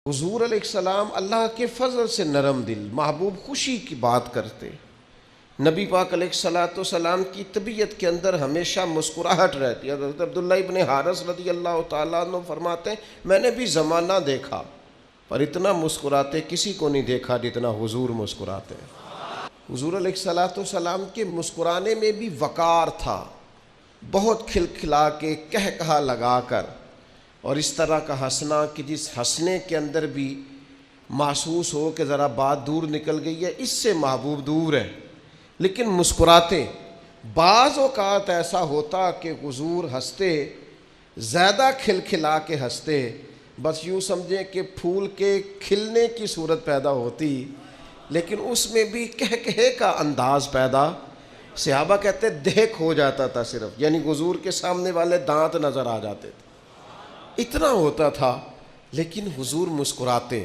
حضور علیہ السلام اللہ کے فضل سے نرم دل، محبوب خوشی کی بات کرتے۔ نبی پاک علیہ السلام کی طبیعت کے اندر ہمیشہ مسکراہٹ رہتی ہے۔ حضرت عبداللہ ابن حارث رضی اللہ تعالیٰ عنہ فرماتے ہیں میں نے بھی زمانہ دیکھا پر اتنا مسکراتے کسی کو نہیں دیکھا جتنا حضور مسکراتے ہیں۔ حضور علیہ السلام کے مسکرانے میں بھی وقار تھا، بہت کھلکھلا کے کہا لگا کر، اور اس طرح کا ہنسنا کہ جس ہنسنے کے اندر بھی محسوس ہو کہ ذرا بات دور نکل گئی ہے، اس سے محبوب دور ہے لیکن مسکراتے۔ بعض اوقات ایسا ہوتا کہ حضور ہنستے، زیادہ کھلکھلا کے ہنستے، بس یوں سمجھیں کہ پھول کے کھلنے کی صورت پیدا ہوتی، لیکن اس میں بھی کہے کا انداز پیدا، صحابہ کہتے دیکھ ہو جاتا تھا صرف، یعنی حضور کے سامنے والے دانت نظر آ جاتے تھے، اتنا ہوتا تھا لیکن حضور مسکراتے۔